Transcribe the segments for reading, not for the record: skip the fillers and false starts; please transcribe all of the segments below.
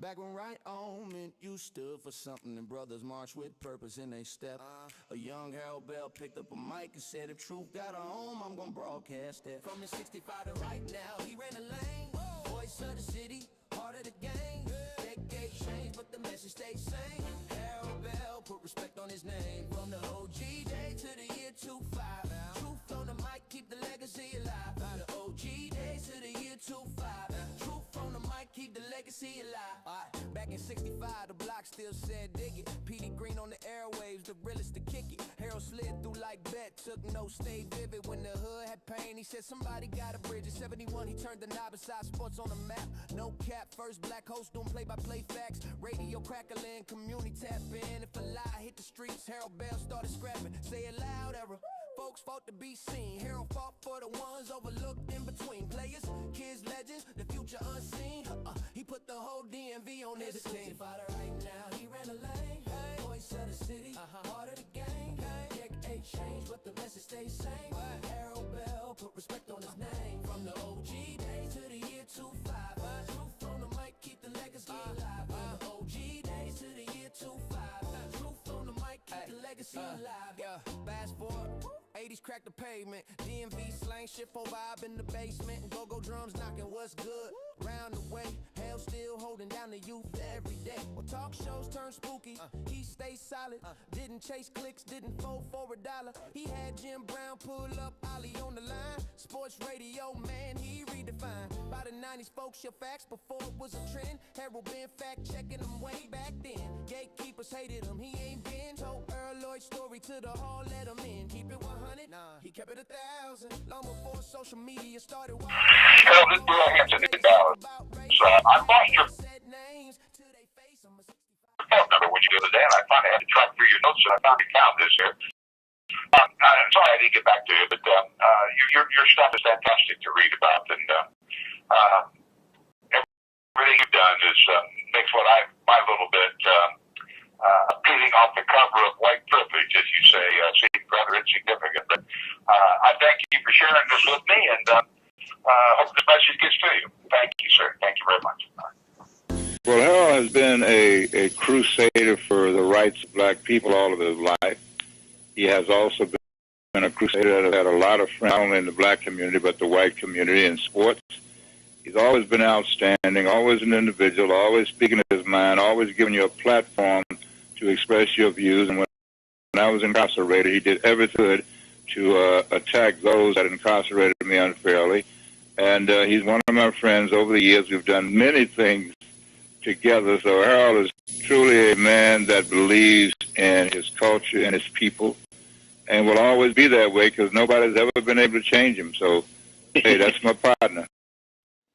Back when right on meant you stood for something and brothers marched with purpose in they step. A young Harold Bell picked up a mic and said, if truth got a home, I'm gonna broadcast it. From the 65 to right now, he ran a lane. Voice of the city, heart of the game. Decade changed, but the message stayed same. Harold Bell put respect on his name. From the OG day to the year 25. Truth on the mic, keep the legacy alive. From the OG days to the year 25. Truth on the mic, keep the legacy alive. Back in 65, the block still said dig it. Petey Green on the airwaves, the realest to kick it. Harold slid through like Bet, took notes, stayed vivid. When the hood had pain, he said somebody got a bridge. In 71, he turned the knob beside sports on the map. No cap, first black host doing play-by-play facts. Radio crackling, community tap in. If a lie hit the streets, Harold Bell started scrapping. Say it loud, error. Folks fought to be seen. Harold fought for the ones overlooked in between. Players, kids, legends, the future unseen. He put the whole DMV on his team. Right now, he ran a lane. Voice of the city, heart of the game. Decade changed, but the message stays same. Harold Bell put respect on his name. From the OG days to the year 25. Truth on the mic, keep the legacy alive. From the OG days to the year 25. Truth on the mic, keep the legacy alive. Fast forward. 80s crack the pavement, DMV slang, shit for vibe in the basement, go-go drums knocking what's good, round the way, hell still holding down the youth every day. Well, talk shows turn spooky, he stayed solid, didn't chase clicks, didn't fold for a dollar. He had Jim Brown pull up, Ollie on the line, sports radio, man, he redefined. By the 90s, folks, your facts before it was a trend. Harold been fact-checking them way back then. Gatekeepers hated him, he ain't been. Told Earl Lloyd's story to the hall, let him in. Keep it 100, he kept it 1,000. Long before social media started. Harold, this is Bill Hampton in Dallas. So I lost your phone number when you the other day, and I finally had to track through your notes, and I found you found this here. I'm sorry I didn't get back to you, but your stuff is fantastic to read about, and everything you've done is makes what my little bit peeling off the cover of white privilege, as you say, seem rather insignificant. But I thank you for sharing this with me, and hope the message gets to you. Thank you, sir. Thank you very much. Well, Harold has been a crusader for the rights of black people all of his life. He has also been a crusader that has had a lot of friends, not only in the black community, but the white community in sports. He's always been outstanding, always an individual, always speaking his mind, always giving you a platform to express your views. And when I was incarcerated, he did everything he could to attack those that incarcerated me unfairly. And he's one of my friends. Over the years, we've done many things together. So Harold is truly a man that believes in his culture and his people, and will always be that way because nobody's ever been able to change him. So, hey, that's my partner.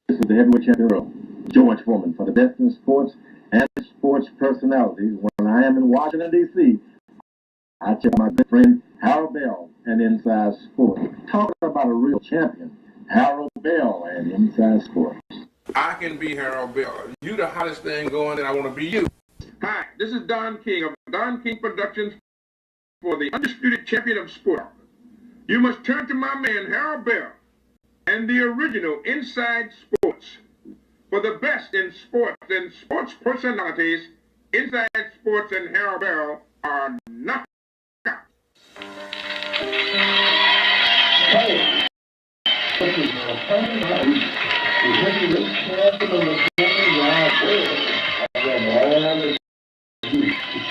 This is the heavyweight champion, George Foreman, for the best in sports and sports personalities. When I am in Washington, D.C., I check my good friend Harold Bell and Inside Sports. Talking about a real champion, Harold Bell and Inside Sports. I can be Harold Bell. You the hottest thing going, and I want to be you. Hi, this is Don King of Don King Productions for the undisputed champion of sport. You must turn to my man Harold Bell and the original Inside Sports. For the best in sports and sports personalities, Inside Sports and Harold Bell are knockouts. Hey, this is the heavyweight champion of the world.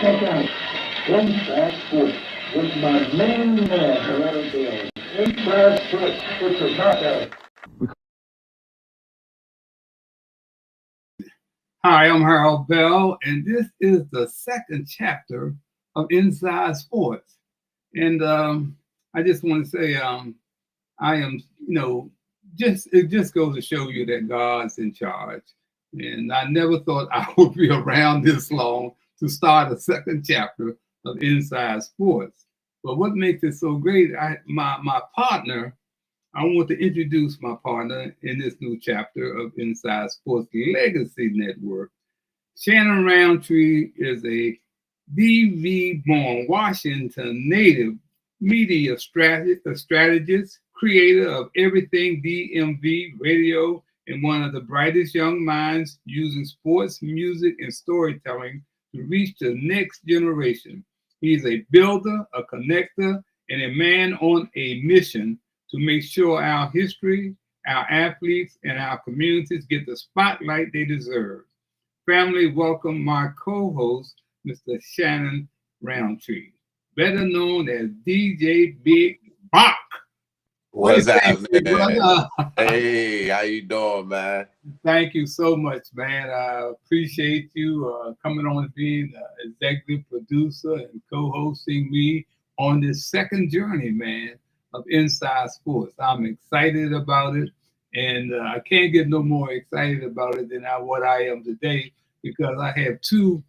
Check out Inside Sports with my main man, Harold Bell. Inside Sports, it's a knockout. Hi, I'm Harold Bell, and this is the second chapter of Inside Sports. And I just want to say I am, it just goes to show you that God's in charge. And I never thought I would be around this long to start a second chapter of Inside Sports. But what makes it so great, my partner, I want to introduce my partner in this new chapter of Inside Sports Legacy Network. Shannon Roundtree is a DV-born Washington native media strategist, creator of everything DMV, radio, and one of the brightest young minds using sports, music, and storytelling to reach the next generation. He's a builder, a connector, and a man on a mission to make sure our history, our athletes, and our communities get the spotlight they deserve. Family, welcome my co-host, Mr. Shannon Roundtree, better known as DJ Big Bach. What's happening? Hey, how you doing, man? Thank you so much, man. I appreciate you coming on and being executive producer and co-hosting me on this second journey, man, of Inside Sports. I'm excited about it, and I can't get no more excited about it than what I am today, because I have two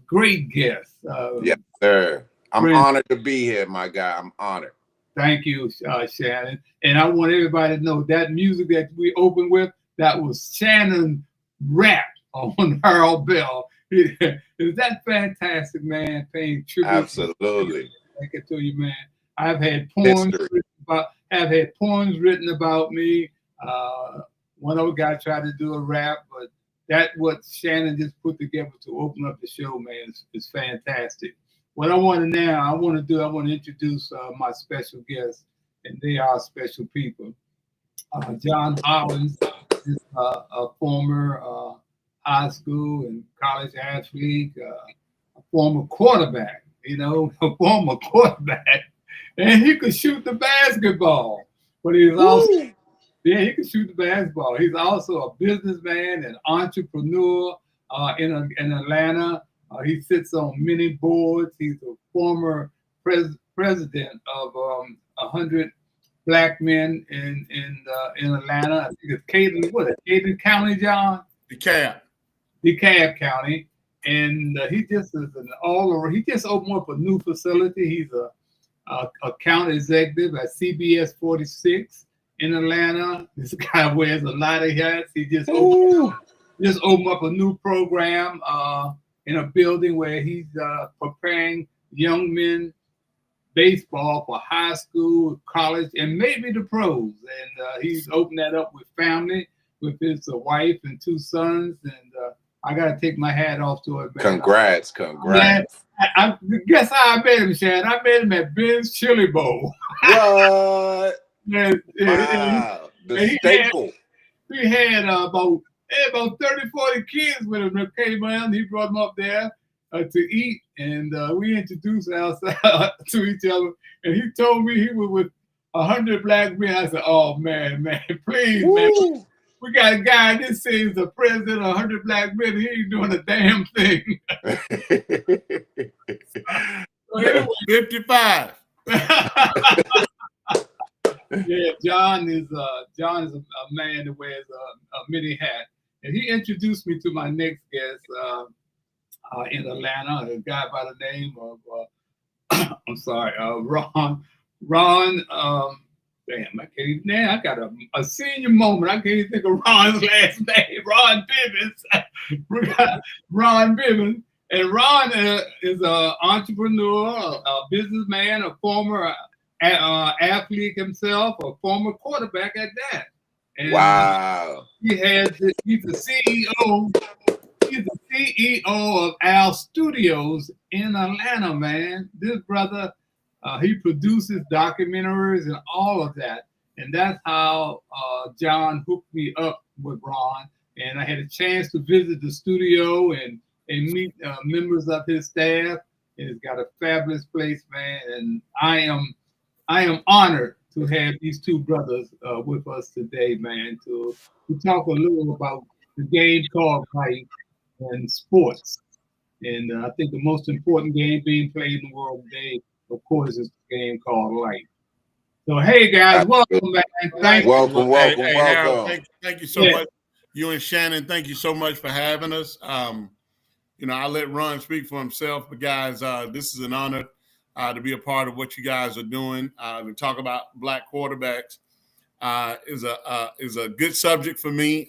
great guests. Yes, sir. I'm honored to be here, my guy. I'm honored. Thank you, Shannon. And I want everybody to know that music that we opened with, that was Shannon rap on Harold Bell. Is that fantastic, man? Paying tribute. Absolutely. Thank you to you, man. I've had poems written about me. One old guy tried to do a rap, but that what Shannon just put together to open up the show, man, is fantastic. What I want to introduce my special guests, and they are special people. John Hollins is a former high school and college athlete, a former quarterback, a former quarterback, and he could shoot the basketball. But he could shoot the basketball. He's also a businessman and entrepreneur in Atlanta. He sits on many boards. He's a former president of 100 Black men in Atlanta. I think it's Caden County, John? DeKalb County. And he just is an all-over. He just opened up a new facility. He's a account executive at CBS 46 in Atlanta. This guy wears a lot of hats. He just opened up a new program in a building where he's preparing young men baseball for high school, college, and maybe the pros. And he's opened that up with family, with his wife and two sons. And I got to take my hat off to it, man. Congrats. I guess how I met him, Shannon. I met him at Ben's Chili Bowl. What? Wow. The staple. He had about 30, 40 kids with him that came around. He brought them up there to eat, and we introduced ourselves to each other. And he told me he was with 100 Black men. I said, "Oh man, please, man, we got a guy in this city's the president of 100 Black men. He ain't doing a damn thing." So anyway, 55. Yeah, John is a man that wears a many hat. And he introduced me to my next guest in Atlanta, a guy by the name of, Ron. Damn, I can't even, now I got a senior moment. I can't even think of Ron's last name, Ron Bivins. Ron Bivins. And Ron is an entrepreneur, a businessman, a former athlete himself, a former quarterback at that. And wow. He's the CEO. He's the CEO of our studios in Atlanta, man. This brother, he produces documentaries and all of that. And that's how John hooked me up with Ron. And I had a chance to visit the studio and meet members of his staff. And it's got a fabulous place, man. And I am honored to have these two brothers with us today, man, to talk a little about the game called life and sports. And I think the most important game being played in the world today, of course, is the game called life. So, hey, guys, welcome, man. Welcome. Harold, thank you so much. You and Shannon, thank you so much for having us. I'll let Ron speak for himself, but guys, this is an honor to be a part of what you guys are doing. To talk about Black quarterbacks is a good subject for me.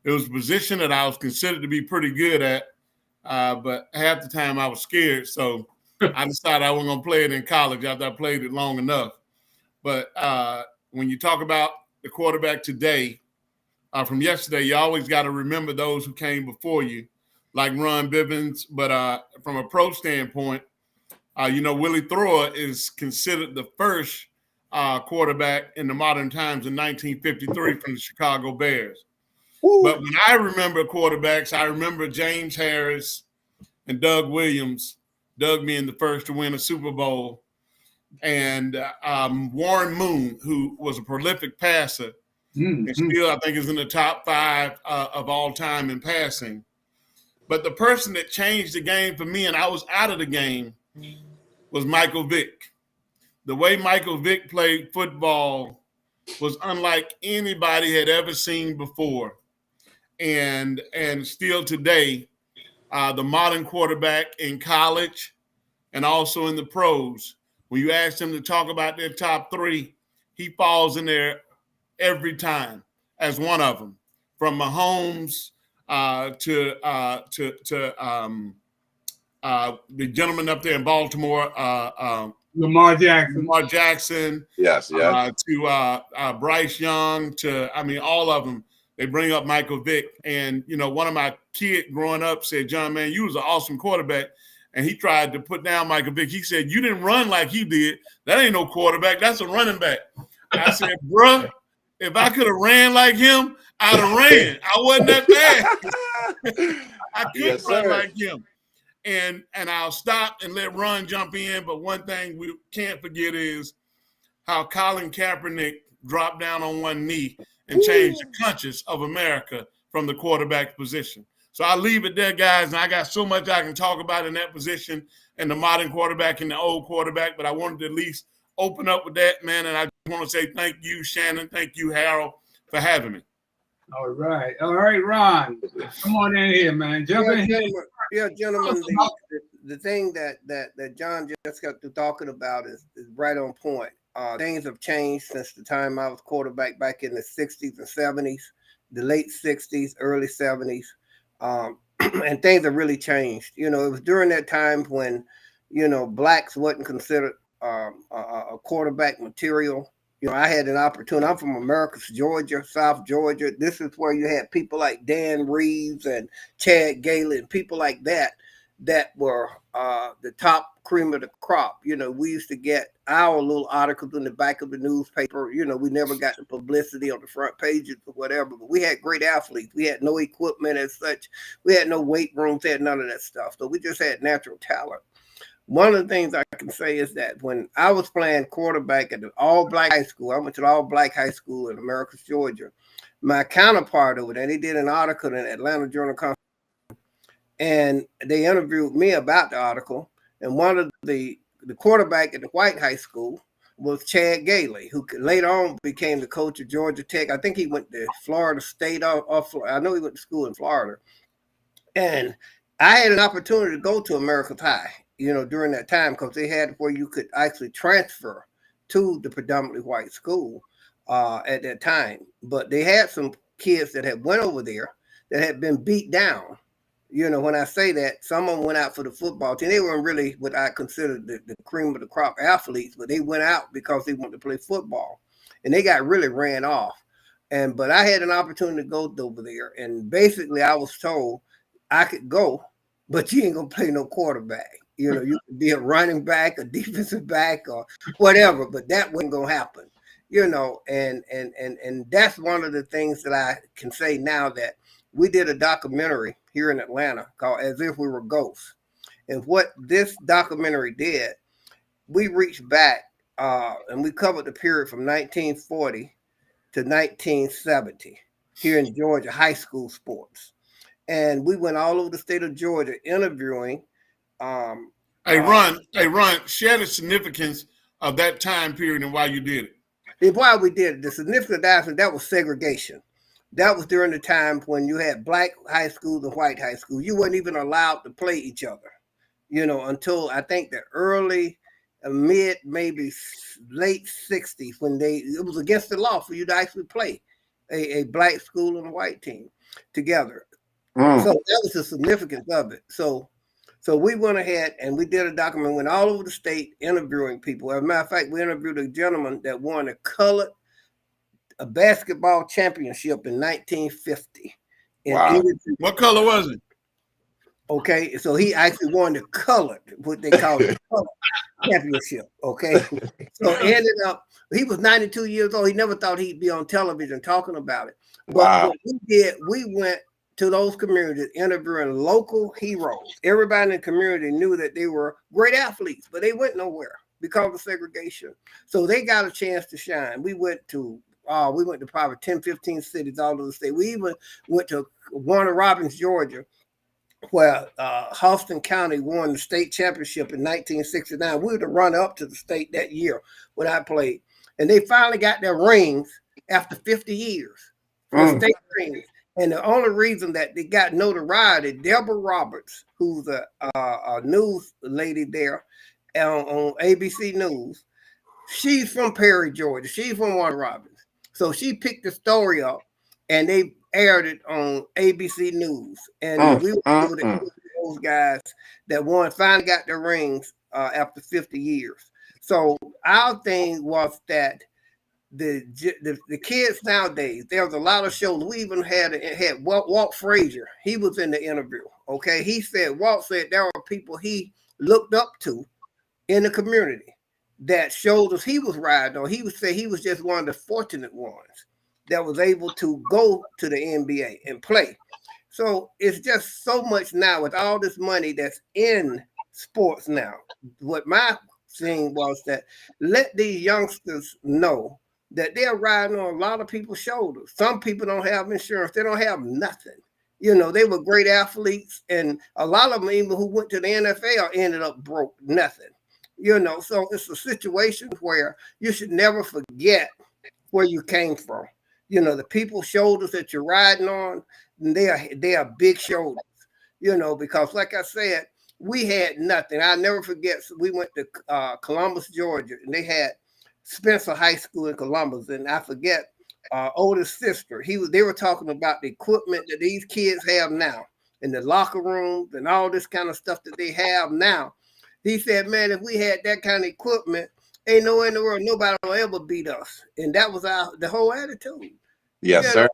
It was a position that I was considered to be pretty good at, but half the time I was scared. So I decided I wasn't going to play it in college after I played it long enough. But when you talk about the quarterback today, from yesterday, you always got to remember those who came before you, like Ron Bivins. But from a pro standpoint, Willie Thrower is considered the first quarterback in the modern times in 1953 from the Chicago Bears. Woo. But when I remember quarterbacks, I remember James Harris and Doug Williams, Doug being the first to win a Super Bowl, and Warren Moon, who was a prolific passer, and still I think is in the top 5 of all time in passing. But the person that changed the game for me, and I was out of the game, was Michael Vick. The way Michael Vick played football was unlike anybody had ever seen before. And still today, the modern quarterback in college and also in the pros, when you ask them to talk about their top 3, he falls in there every time as one of them. From Mahomes to the gentleman up there in Baltimore, Lamar Jackson. Yes. To Bryce Young, all of them. They bring up Michael Vick. And, one of my kids growing up said, John, man, you was an awesome quarterback. And he tried to put down Michael Vick. He said, you didn't run like he did. That ain't no quarterback. That's a running back. I said, bruh, if I could have ran like him, I'd have ran. I wasn't that bad. I couldn't run like him. And I'll stop and let Ron jump in. But one thing we can't forget is how Colin Kaepernick dropped down on one knee and changed the conscience of America from the quarterback position. So I'll leave it there, guys. And I got so much I can talk about in that position and the modern quarterback and the old quarterback, but I wanted to at least open up with that, man. And I just want to say thank you, Shannon. Thank you, Harold, for having me. All right, Ron. Come on in here, man. Jump in here. Yeah, gentlemen, the thing that John just got to talking about is right on point. Things have changed since the time I was quarterback back in the 60s and 70s, the late 60s, early 70s. And things have really changed. It was during that time when, blacks wasn't considered a quarterback material. I had an opportunity. I'm from Americus, Georgia, South Georgia. This is where you had people like Dan Reeves and Chad Gailey and people like that were the top cream of the crop. We used to get our little articles in the back of the newspaper. We never got the publicity on the front pages or whatever, but we had great athletes. We had no equipment as such. We had no weight rooms, had none of that stuff. So we just had natural talent. One of the things I can say is that when I was playing quarterback at the all-black high school, I went to the all-black high school in Americus, Georgia. My counterpart over there, they did an article in Atlanta Journal-Constitution, and they interviewed me about the article. And one of the quarterback at the white high school was Chad Gailey, who later on became the coach of Georgia Tech. I think he went to Florida State I know he went to school in Florida. And I had an opportunity to go to Americus High, during that time, because they had where you could actually transfer to the predominantly white school at that time. But they had some kids that had went over there that had been beat down. When I say that, some of them went out for the football team. They weren't really what I consider the cream of the crop athletes, but they went out because they wanted to play football. And they got really ran off. But I had an opportunity to go over there. And basically I was told I could go, but you ain't going to play no quarterback. You could be a running back, a defensive back, or whatever, but that wasn't going to happen. And that's one of the things that I can say now, that we did a documentary here in Atlanta called As If We Were Ghosts. And what this documentary did, we reached back and we covered the period from 1940 to 1970 here in Georgia, high school sports. And we went all over the state of Georgia interviewing. Hey, Ron, share the significance of that time period and why you did it. And why we did it, the significance of that was segregation. That was during the time when you had black high schools and white high schools. You weren't even allowed to play each other, until I think the early, mid, maybe late 60s, when it was against the law for you to actually play a black school and a white team together. So that was the significance of it. So we went ahead and we did a document, went all over the state interviewing people. As a matter of fact, we interviewed a gentleman that won a colored a basketball championship in 1950. Wow. What color was it? Okay, so he actually won the colored, what they call the colored championship. Okay, so ended up, he was 92 years old. He never thought he'd be on television talking about it. But Wow. what we did, we went to those communities interviewing local heroes. Everybody in the community knew that they were great athletes, but they went nowhere because of segregation. So they got a chance to shine. We went to probably 10, 15 cities all over the state. We even went to Warner Robins, Georgia, where Houston County won the state championship in 1969. We were the runner-up to the state that year when I played. And they finally got their rings after 50 years. The state rings. And the only reason that they got notoriety, Deborah Roberts, who's a news lady there on ABC News, she's from Perry, Georgia. She's from Warner Robins. So she picked the story up, and they aired it on ABC News. And we were able to interview those guys that finally got their rings after 50 years. So our thing was that the kids nowadays, there was a lot of shows. We even had Walt Frazier. He was in the interview. Okay, Walt said there were people he looked up to in the community that shoulders he was riding on. He would say he was just one of the fortunate ones that was able to go to the NBA and play. So it's just so much now with all this money that's in sports now. What my thing was that let these youngsters know that they're riding on a lot of people's shoulders. Some people don't have insurance. They don't have nothing. You know, they were great athletes, and a lot of them, even who went to the NFL, ended up broke, nothing. You know, so it's a situation where you should never forget where you came from. You know, the people's shoulders that you're riding on, they are big shoulders, you know, because like I said, we had nothing. I'll never forget, we went to Columbus, Georgia, and they had Spencer High School in Columbus, and I forget, oldest sister, they were talking about the equipment that these kids have now in the locker rooms and all this kind of stuff that they have now. He said, man, if we had that kind of equipment, ain't no way in the world nobody will ever beat us. And that was the whole attitude. Yes, sir.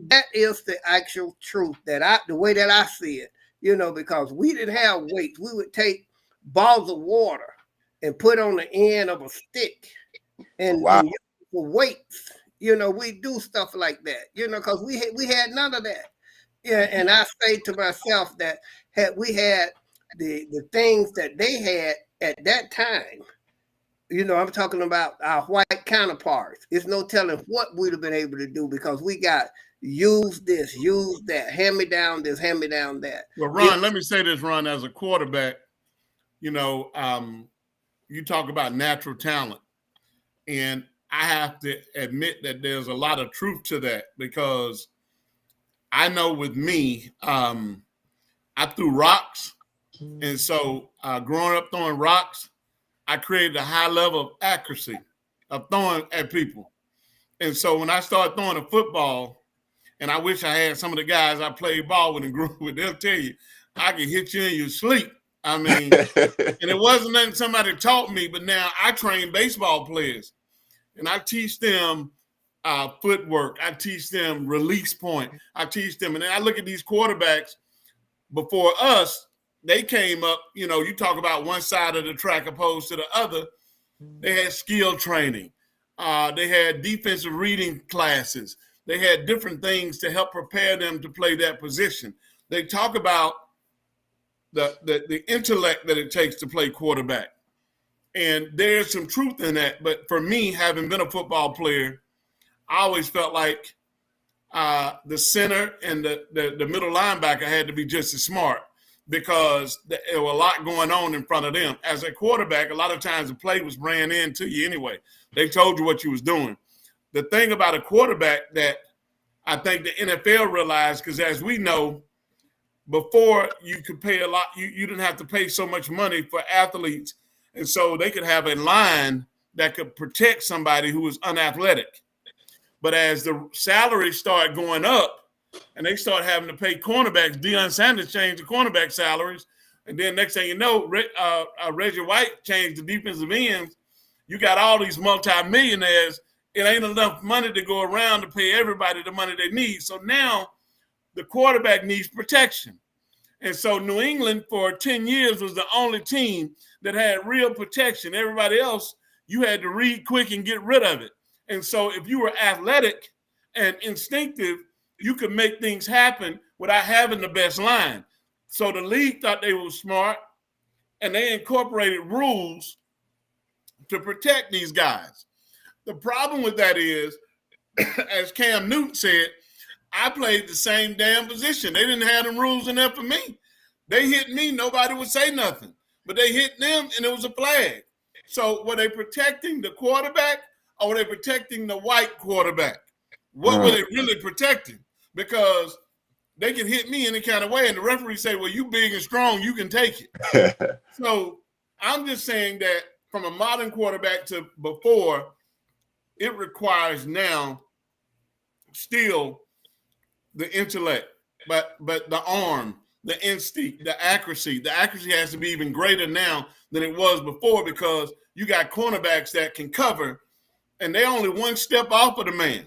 That is the actual truth, the way that I see it, you know, because we didn't have weights. We would take balls of water and put on the end of a stick and use for weights. You know, we do stuff like that, you know, because we had none of that. Yeah, and I say to myself that had we had the things that they had at that time, you know, I'm talking about our white counterparts. It's no telling what we'd have been able to do because we got use this, use that, hand me down this, hand me down that. Well, Ron, let me say this, Ron, as a quarterback, you know, you talk about natural talent, and I have to admit that there's a lot of truth to that because I know with me, I threw rocks. And so growing up throwing rocks, I created a high level of accuracy of throwing at people. And so when I started throwing a football, and I wish I had some of the guys I played ball with and grew with, they'll tell you, I can hit you in your sleep. I mean, and it wasn't nothing somebody taught me, but now I train baseball players. And I teach them footwork. I teach them release point. I teach them. And then I look at these quarterbacks before us, they came up, you know, you talk about one side of the track opposed to the other. They had skill training. They had defensive reading classes. They had different things to help prepare them to play that position. They talk about the intellect that it takes to play quarterback. And there's some truth in that. But for me, having been a football player, I always felt like the center and the middle linebacker had to be just as smart because there was a lot going on in front of them. As a quarterback, a lot of times the play was ran into you anyway. They told you what you was doing. The thing about a quarterback that I think the NFL realized, because as we know, before you could pay a lot, you didn't have to pay so much money for athletes. And so they could have a line that could protect somebody who was unathletic. But as the salaries start going up and they start having to pay cornerbacks, Deion Sanders changed the cornerback salaries. And then next thing you know, Reggie White changed the defensive ends. You got all these multimillionaires it ain't enough money to go around to pay everybody the money they need. So now the quarterback needs protection. And so New England for 10 years was the only team that had real protection. Everybody else, you had to read quick and get rid of it. And so if you were athletic and instinctive, you could make things happen without having the best line. So the league thought they were smart, and they incorporated rules to protect these guys. The problem with that is, as Cam Newton said, I played the same damn position. They didn't have them rules in there for me. They hit me, nobody would say nothing. But they hit them, and it was a flag. So were they protecting the quarterback, or were they protecting the white quarterback? What were they really protecting? Because they can hit me any kind of way, and the referee say, well, you big and strong, you can take it. So I'm just saying that from a modern quarterback to before, it requires now still the intellect, but the arm, the instinct, the accuracy. The accuracy has to be even greater now than it was before, because you got cornerbacks that can cover, and they only one step off of the man.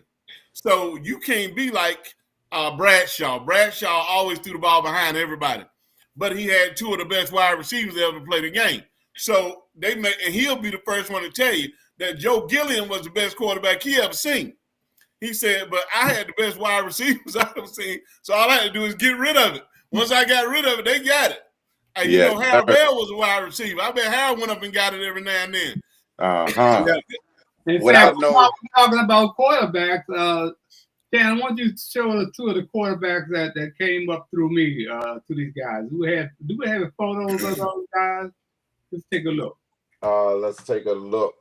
So you can't be like Bradshaw. Bradshaw always threw the ball behind everybody, but he had two of the best wide receivers that ever played the game. So and he'll be the first one to tell you that Joe Gilliam was the best quarterback he ever seen. He said, but I had the best wide receivers I've ever seen, so all I had to do is get rid of it. Once I got rid of it, they got it. And you know, Harold Bell was a wide receiver. I bet Harold went up and got it every now and then. In fact, talking about quarterbacks, Dan, why don't you show us two of the quarterbacks that came up through me to these guys? Do we have photos of those guys? Let's take a look. Let's take a look.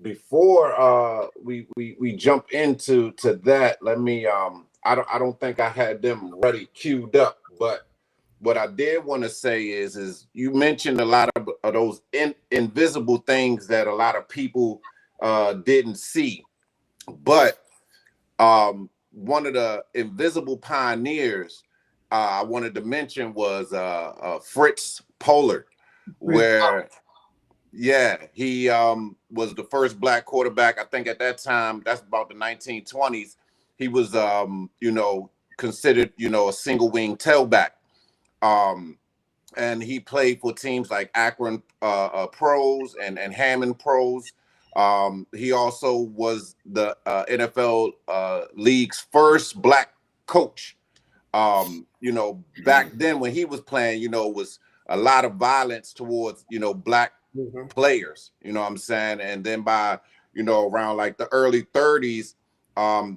Before we jump into that, let me I don't think I had them ready queued up, but what I did want to say is you mentioned a lot of those invisible things that a lot of people didn't see, but one of the invisible pioneers I wanted to mention was Fritz Pollard, where he was the first black quarterback. I think at that time, that's about the 1920s. He was considered a single wing tailback. And he played for teams like Akron Pros and Hammond Pros. He also was the NFL league's first black coach. Back then when he was playing, it was a lot of violence towards, black players, you know what I'm saying? And then by, around like the early 30s,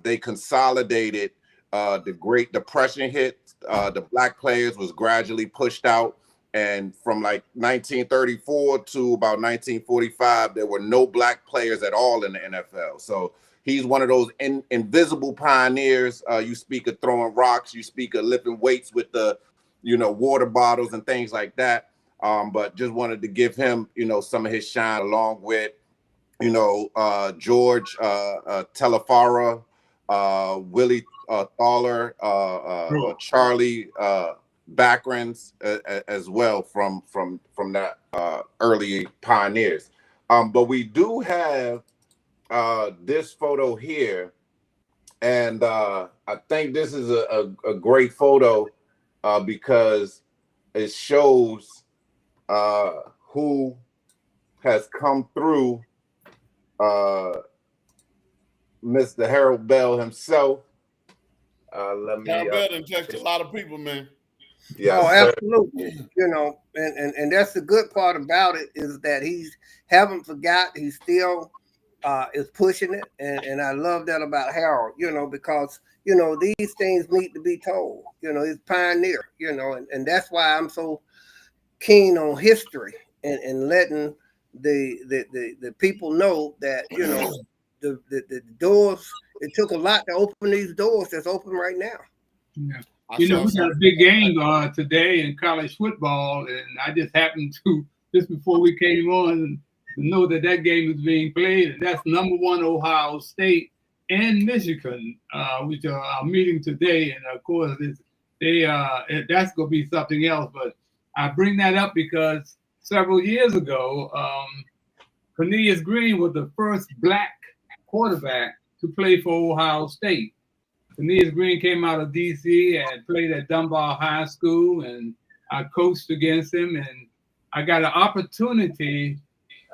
they consolidated. The Great Depression hit. The black players was gradually pushed out. And from like 1934 to about 1945, there were no black players at all in the NFL. So he's one of those invisible pioneers. You speak of throwing rocks, you speak of lifting weights with the, water bottles and things like that. But just wanted to give him, some of his shine, along with, George Telefara, Willie Thaler, Charlie Backrans as well from that early pioneers. But we do have this photo here, and I think this is a great photo because it shows who has come through. Mr. Harold Bell himself. Harold Bell done touched a lot of people, man. Yeah, absolutely. And that's the good part about it, is that he's haven't forgot. He still is pushing it, and I love that about Harold. Because these things need to be told. He's a pioneer. And that's why I'm so keen on history and letting the people know that the doors. It took a lot to open these doors that's open right now. Yeah. We got a big game today in college football, and I just happened to, just before we came on, to know that game is being played, and that's number 1 Ohio State and Michigan, which are our meeting today. And of course, that's going to be something else. But I bring that up because several years ago, Cornelius Green was the first black quarterback to play for Ohio State. Cornelius Green came out of D.C. and played at Dunbar High School, and I coached against him, and I got an opportunity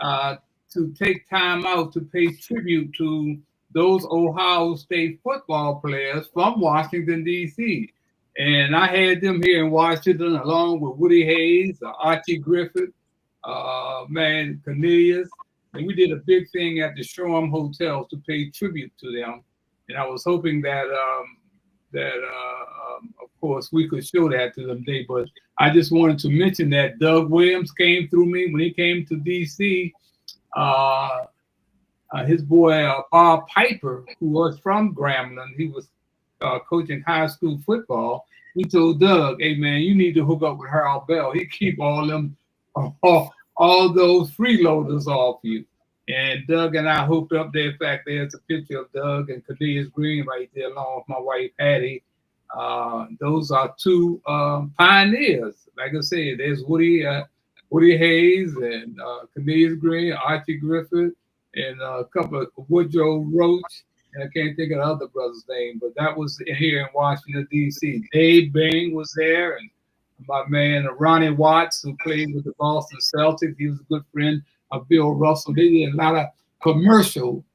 to take time out to pay tribute to those Ohio State football players from Washington, D.C. And I had them here in Washington along with Woody Hayes, Archie Griffith, Cornelius. And we did a big thing at the Shoreham Hotel to pay tribute to them. And I was hoping that, of course, we could show that to them today. But I just wanted to mention that Doug Williams came through me when he came to D.C. His boy, Bob Piper, who was from Grambling, he was coaching high school football. He told Doug, "Hey, man, you need to hook up with Harold Bell. He keep all those freeloaders off you." And Doug and I hooked up there. In fact, there's a picture of Doug and Cornelius Green right there along with my wife, Patty. Those are two pioneers. Like I said, there's Woody Hayes and Cornelius Green, Archie Griffith, and a couple of Woodrow Roach. And I can't think of the other brother's name, but that was here in Washington, D.C. Dave Bing was there, and my man Ronnie Watts, who played with the Boston Celtics. He was a good friend of Bill Russell. They did a lot of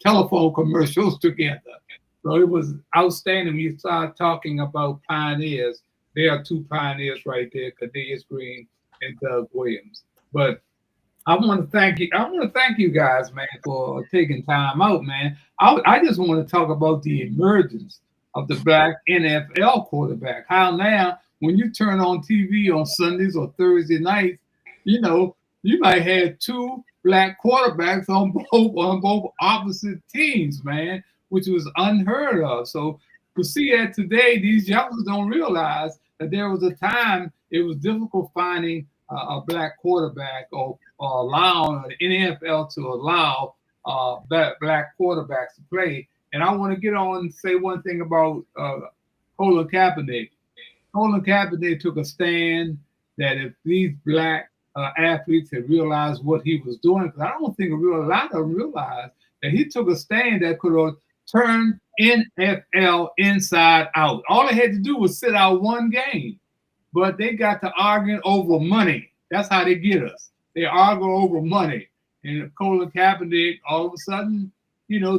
telephone commercials together. So it was outstanding when you start talking about pioneers. There are two pioneers right there, Cornelius Green and Doug Williams. But I want to thank you. I want to thank you guys, man, for taking time out, man. I just want to talk about the emergence of the black NFL quarterback. How now, when you turn on TV on Sundays or Thursday nights, you know, you might have two black quarterbacks on both opposite teams, man, which was unheard of. So to see that today, these youngsters don't realize that there was a time it was difficult finding a black quarterback or allowing the NFL to allow black quarterbacks to play. And I want to get on and say one thing about Colin Kaepernick. Colin Kaepernick took a stand that if these black athletes had realized what he was doing, because I don't think a lot of them realized that he took a stand that could have turned NFL inside out. All they had to do was sit out one game, but they got to arguing over money. That's how they get us. They argue over money. And Colin Kaepernick all of a sudden,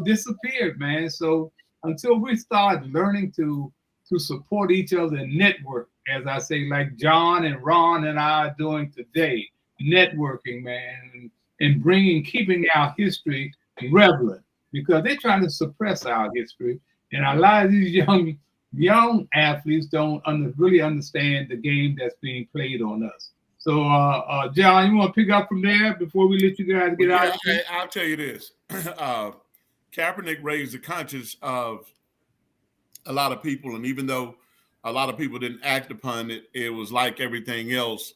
disappeared, man. So until we start learning to support each other and network, as I say, like John and Ron and I are doing today, networking, man, and keeping our history relevant, because they're trying to suppress our history. And a lot of these young athletes don't really understand the game that's being played on us. So, John, you want to pick up from there before we let you guys get out? I'll tell you this. Kaepernick raised the conscience of a lot of people, and even though a lot of people didn't act upon it, it was like everything else,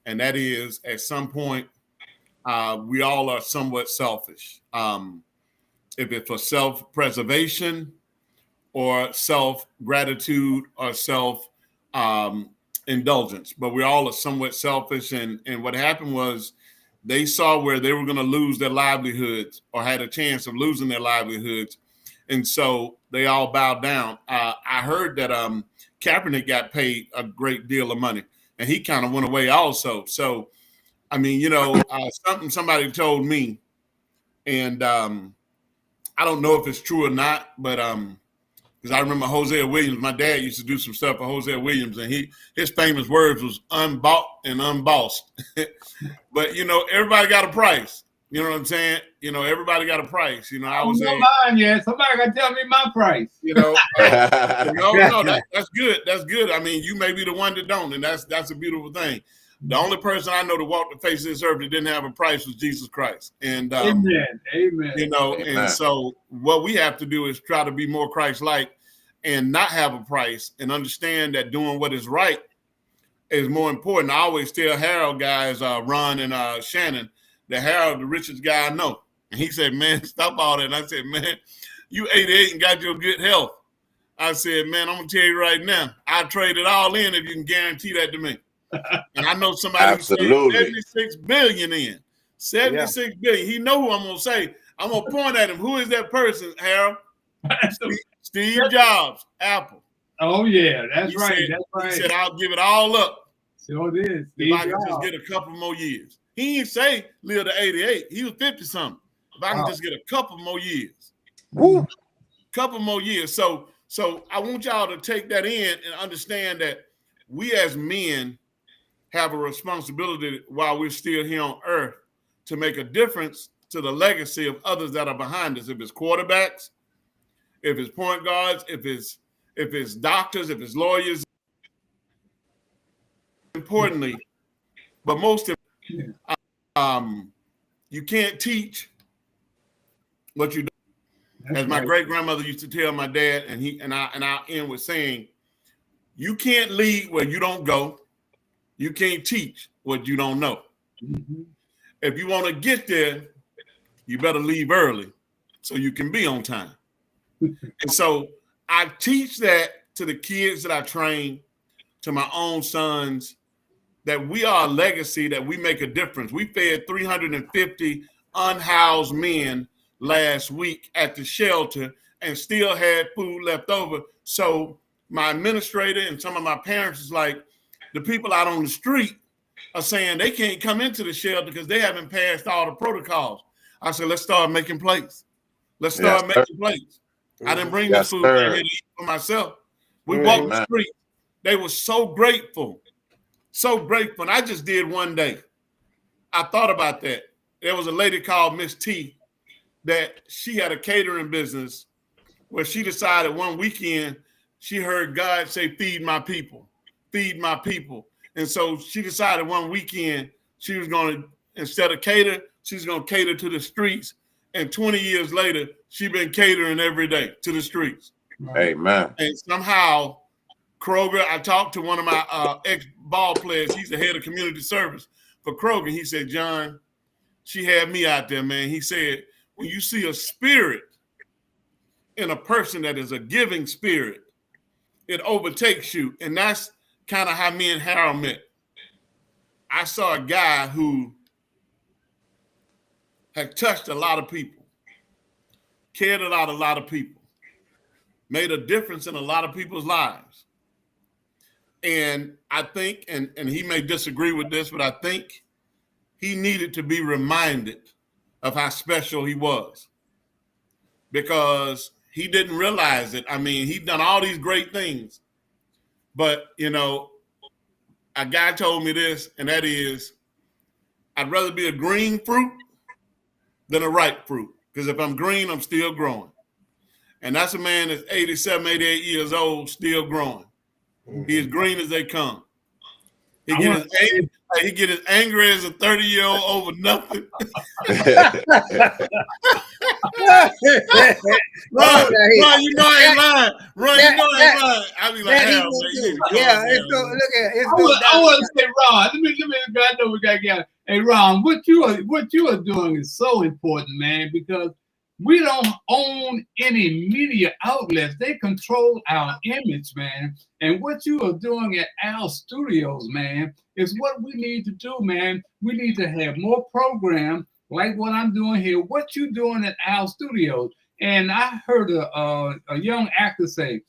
and that is, at some point, we all are somewhat selfish. If it's for self-preservation or self-gratitude or self-indulgence, but we all are somewhat selfish, and what happened was they saw where they were going to lose their livelihoods or had a chance of losing their livelihoods, and so they all bowed down. I heard that Kaepernick got paid a great deal of money, and he kind of went away also. So, I mean, somebody told me, and I don't know if it's true or not, but because I remember Hosea Williams, my dad used to do some stuff for Hosea Williams, and his famous words was unbought and unbossed. But, everybody got a price. You know what I'm saying? Everybody got a price. I was saying, mine yet. Somebody got to tell me my price. No, that's good. That's good. I mean, you may be the one that don't, and that's a beautiful thing. The only person I know to walk the face of this earth that didn't have a price was Jesus Christ. And Amen. And so what we have to do is try to be more Christ-like and not have a price, and understand that doing what is right is more important. I always tell Harold guys, Ron and Shannon, that Harold, the richest guy I know. And he said, "Man, stop all that." And I said, "Man, you 88 and got your good health." I said, "Man, I'm going to tell you right now, I trade it all in if you can guarantee that to me." And I know somebody who said 76 billion in. 76 billion. He know who I'm gonna say. I'm gonna point at him. Who is that person, Harold? Steve Jobs, Apple. Oh yeah, that's right. Said, that's right. He said, "I'll give it all up." So it is. If I can just get a couple more years. He didn't say live to 88. He was 50-something. If I can just get a couple more years. Woo. Couple more years. So I want y'all to take that in and understand that we as men have a responsibility while we're still here on earth to make a difference to the legacy of others that are behind us. If it's quarterbacks, if it's point guards, if it's doctors, if it's lawyers. Importantly, but most importantly, you can't teach what you do. As my great grandmother used to tell my dad, and I'll end with saying, you can't lead where you don't go. You can't teach what you don't know. Mm-hmm. If you want to get there, you better leave early so you can be on time. And so I teach that to the kids that I train, to my own sons, that we are a legacy, that we make a difference. We fed 350 unhoused men last week at the shelter and still had food left over. So my administrator and some of my parents is like, the people out on the street are saying they can't come into the shelter because they haven't passed all the protocols. I said, let's start making plates. Let's start making plates. I didn't bring this food here to eat for myself. We walked the street. They were so grateful. So grateful. And I just did one day. I thought about that. There was a lady called Miss T that she had a catering business where she decided one weekend she heard God say, feed my people, feed my people. And so she decided one weekend she was going to, instead of cater, she's going to cater to the streets. And 20 years later, she's been catering every day to the streets. Amen. And somehow Kroger, I talked to one of my ex-ball players. He's the head of community service for Kroger. He said, John, she had me out there, man. He said, when you see a spirit in a person that is a giving spirit, it overtakes you. And that's kind of how me and Harold met. I saw a guy who had touched a lot of people, cared about a lot of people, made a difference in a lot of people's lives. And I think, and he may disagree with this, but I think he needed to be reminded of how special he was, because he didn't realize it. I mean, he'd done all these great things, but, you know, a guy told me this, and that is, I'd rather be a green fruit than a ripe fruit, because if I'm green, I'm still growing. And that's a man that's 87, 88 years old, still growing. He as green as they come. He get as angry as a 30-year-old over nothing. Ron, you know I ain't lying. Ron, you know I ain't lying. I be like, hell, man. Yeah, look at it. I want to say, Ron. Let me. I know we got to get. Hey, Ron, what you are doing is so important, man, because we don't own any media outlets. They control our image, man. And what you are doing at our studios, man, is what we need to do, man. We need to have more programs like what I'm doing here. What you doing at our studios? And I heard a young actor say,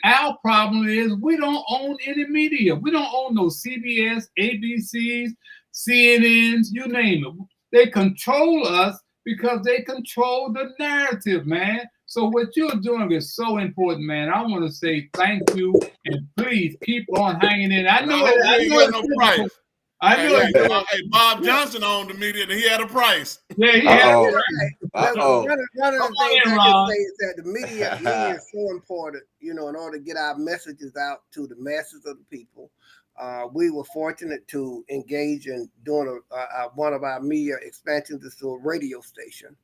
our problem is we don't own any media. We don't own no CBS, ABCs, CNNs, you name it. They control us because they control the narrative, man. So what you're doing is so important, man. I want to say thank you, and please keep on hanging in. I know no price. I know hey, Bob Johnson owned the media, and he had a price. Yeah, he had a price. One of the things I can say is that the media is so important, you know, in order to get our messages out to the masses of the people. We were fortunate to engage in doing one of our media expansions to a radio station.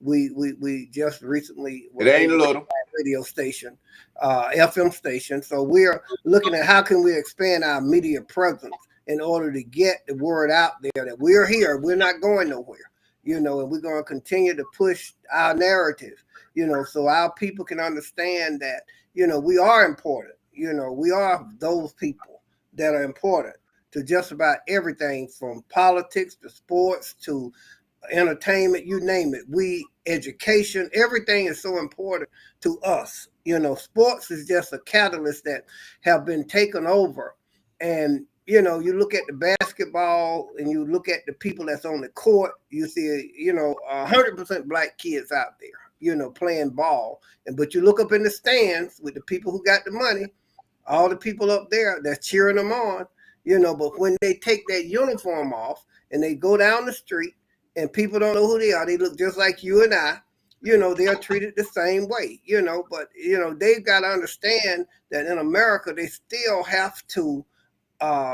We just recently it ain't a little radio station, FM station. So we're looking at how can we expand our media presence in order to get the word out there that we're here. We're not going nowhere, you know, and we're going to continue to push our narrative, you know, so our people can understand that, you know, we are important. You know, we are those people that are important to just about everything from politics to sports to entertainment, you name it. Education, everything is so important to us. Sports is just a catalyst that have been taken over. And, you look at the basketball and you look at the people that's on the court, you see, 100% black kids out there, playing ball. But you look up in the stands with the people who got the money, all the people up there that's cheering them on, but when they take that uniform off and they go down the street and people don't know who they are, they look just like you and I, they're treated the same way, but, they've got to understand that in America, they still have to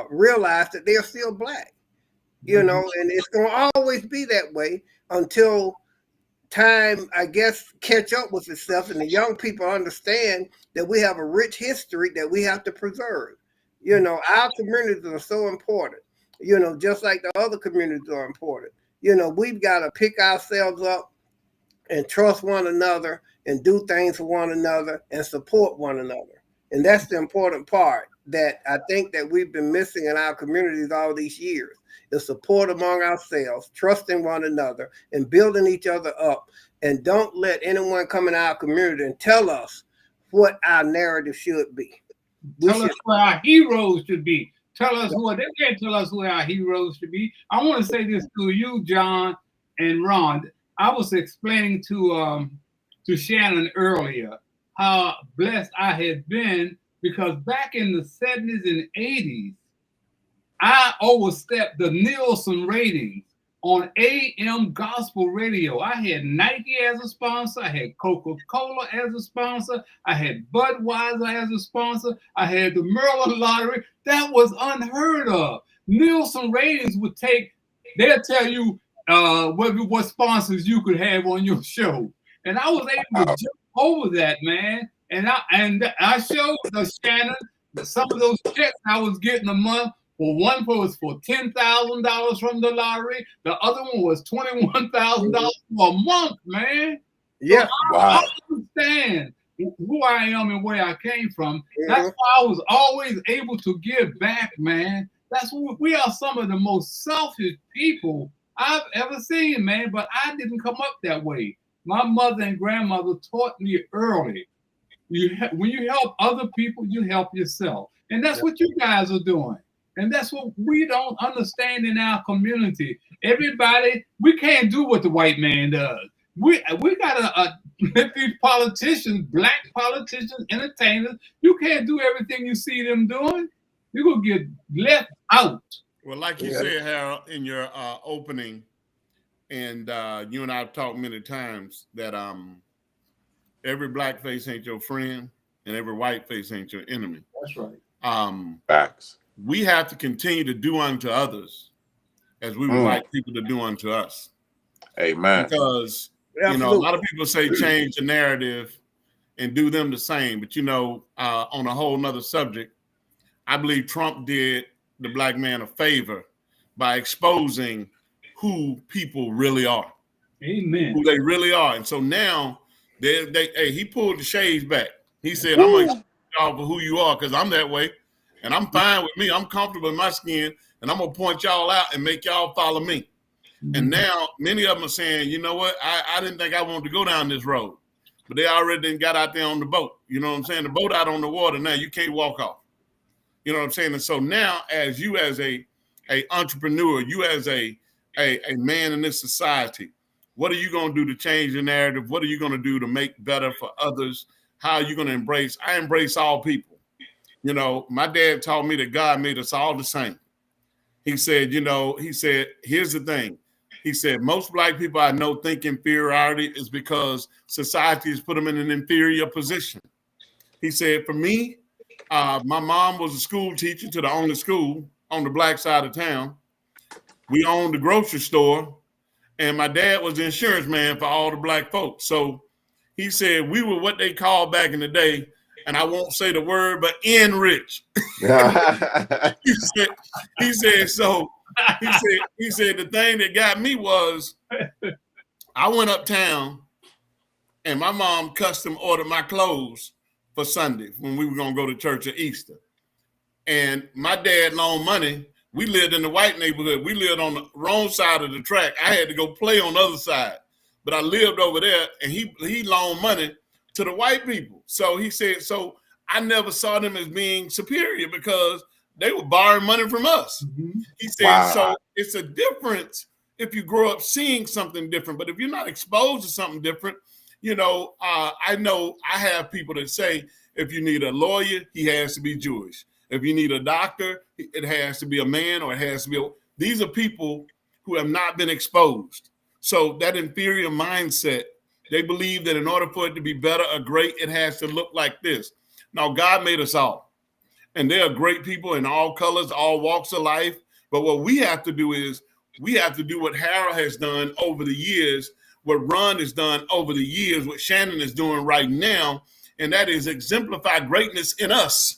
realize that they're still black, and it's going to always be that way until time, I guess, catch up with itself and the young people understand that we have a rich history that we have to preserve. Our communities are so important, just like the other communities are important. We've got to pick ourselves up and trust one another and do things for one another and support one another. And that's the important part that I think that we've been missing in our communities all these years. The support among ourselves, trusting one another, and building each other up. And don't let anyone come in our community and tell us what our narrative should be. Tell us where our heroes should be. Tell us what they can't tell us where our heroes should be. I want to say this to you, John and Ron. I was explaining to Shannon earlier how blessed I had been because back in the 70s and 80s, I overstepped the Nielsen ratings on AM gospel radio. I had Nike as a sponsor. I had Coca-Cola as a sponsor. I had Budweiser as a sponsor. I had the Maryland Lottery. That was unheard of. Nielsen ratings they'll tell you what sponsors you could have on your show. And I was able to jump over that, man. And I showed Shannon some of those checks I was getting a month. Well, one was for $10,000 from the lottery. The other one was $21,000 for a month, man. Yeah, so I understand who I am and where I came from. That's why I was always able to give back, man. We are some of the most selfish people I've ever seen, man. But I didn't come up that way. My mother and grandmother taught me early. When you help other people, you help yourself, and that's what you guys are doing. And that's what we don't understand in our community. Everybody, we can't do what the white man does. We gotta let these politicians, black politicians, entertainers. You can't do everything you see them doing. You're gonna get left out. Well, like you said, Harold, in your opening, and you and I have talked many times that every black face ain't your friend, and every white face ain't your enemy. That's right. Facts. We have to continue to do unto others as we would like people to do unto us. Amen. Because, a lot of people say change the narrative and do them the same. But, on a whole nother subject, I believe Trump did the black man a favor by exposing who people really are. Amen. Who they really are. And so now he pulled the shades back. He said, I'm going to show y'all for who you are because I'm that way. And I'm fine with me. I'm comfortable in my skin. And I'm going to point y'all out and make y'all follow me. Mm-hmm. And now many of them are saying, you know what? I didn't think I wanted to go down this road. But they already got out there on the boat. You know what I'm saying? The boat out on the water now. You can't walk off. You know what I'm saying? And so now as you as a entrepreneur, you as a man in this society, what are you going to do to change the narrative? What are you going to do to make better for others? How are you going to embrace? I embrace all people. My dad taught me that God made us all the same. He said, here's the thing. He said, most black people I know think inferiority is because society has put them in an inferior position. He said, for me, my mom was a school teacher to the only school on the black side of town. We owned the grocery store, and my dad was the insurance man for all the black folks. So he said, we were what they called back in the day, and I won't say the word, but rich. He said the thing that got me was I went uptown and my mom custom ordered my clothes for Sunday when we were going to go to church at Easter. And my dad loaned money We lived in the white neighborhood. We lived on the wrong side of the track. I had to go play on the other side. But I lived over there, and he loaned money to the white people. So he said, so I never saw them as being superior because they were borrowing money from us. Mm-hmm. He said, wow. So it's a difference if you grow up seeing something different. But if you're not exposed to something different, you know, I know I have people that say, if you need a lawyer, he has to be Jewish. If you need a doctor, it has to be a man, or it has to be these are people who have not been exposed. So that inferior mindset, they believe that in order for it to be better or great, it has to look like this. Now, God made us all, and there are great people in all colors, all walks of life. But what we have to do is we have to do what Harold has done over the years, what Ron has done over the years, what Shannon is doing right now, and that is exemplify greatness in us.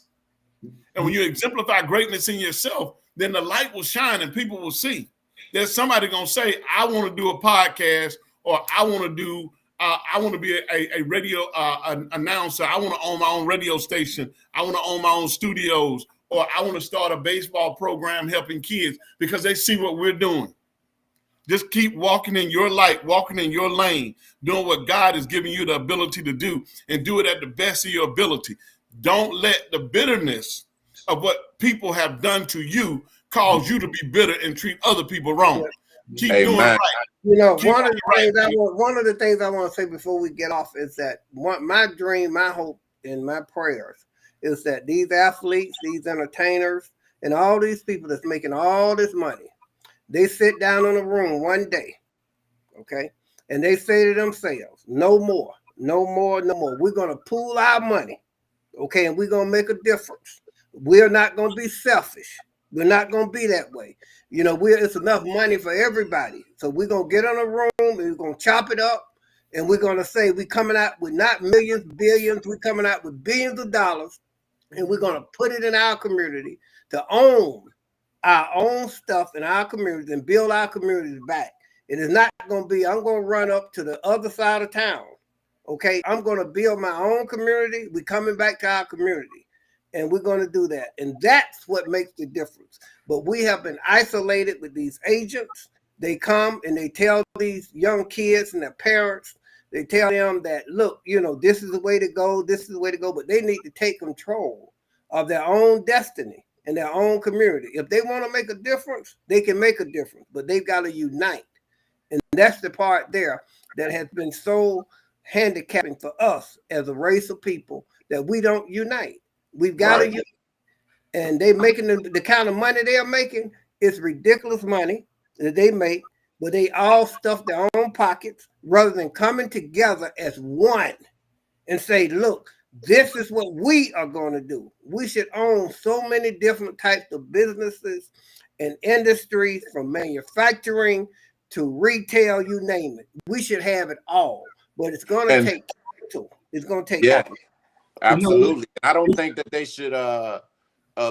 And when you exemplify greatness in yourself, then the light will shine and people will see. There's somebody going to say, I want to do a podcast, or I want to be a radio announcer. I want to own my own radio station. I want to own my own studios, or I want to start a baseball program helping kids, because they see what we're doing. Just keep walking in your light, walking in your lane, doing what God is giving you the ability to do, and do it at the best of your ability. Don't let the bitterness of what people have done to you cause you to be bitter and treat other people wrong. Keep doing right. You know, one of the things I want to say before we get off is that my dream, my hope, and my prayers is that these athletes, these entertainers, and all these people that's making all this money, they sit down in a room one day, okay, and they say to themselves, no more. We're going to pool our money, okay, and we're going to make a difference. We're not going to be selfish. We're not going to be that way. You know, it's enough money for everybody. So we're going to get in a room and we're going to chop it up, and we're going to say we're coming out with not millions, billions. We're coming out with billions of dollars, and we're going to put it in our community to own our own stuff in our communities and build our communities back. It is not going to be, I'm going to run up to the other side of town. Okay, I'm going to build my own community. We're coming back to our community. And we're going to do that. And that's what makes the difference. But we have been isolated with these agents. They come and they tell these young kids and their parents, they tell them that, look, you know, this is the way to go. This is the way to go. But they need to take control of their own destiny and their own community. If they want to make a difference, they can make a difference. But they've got to unite. And that's the part there that has been so handicapping for us as a race of people, that we don't unite. We've got to use, and they making the kind of money they are making. It's ridiculous money that they make, but they all stuff their own pockets rather than coming together as one and say, look, this is what we are going to do. We should own so many different types of businesses and industries, from manufacturing to retail, you name it. We should have it all, but it's going to take capital. It's going to take capital. Absolutely. I don't think that they should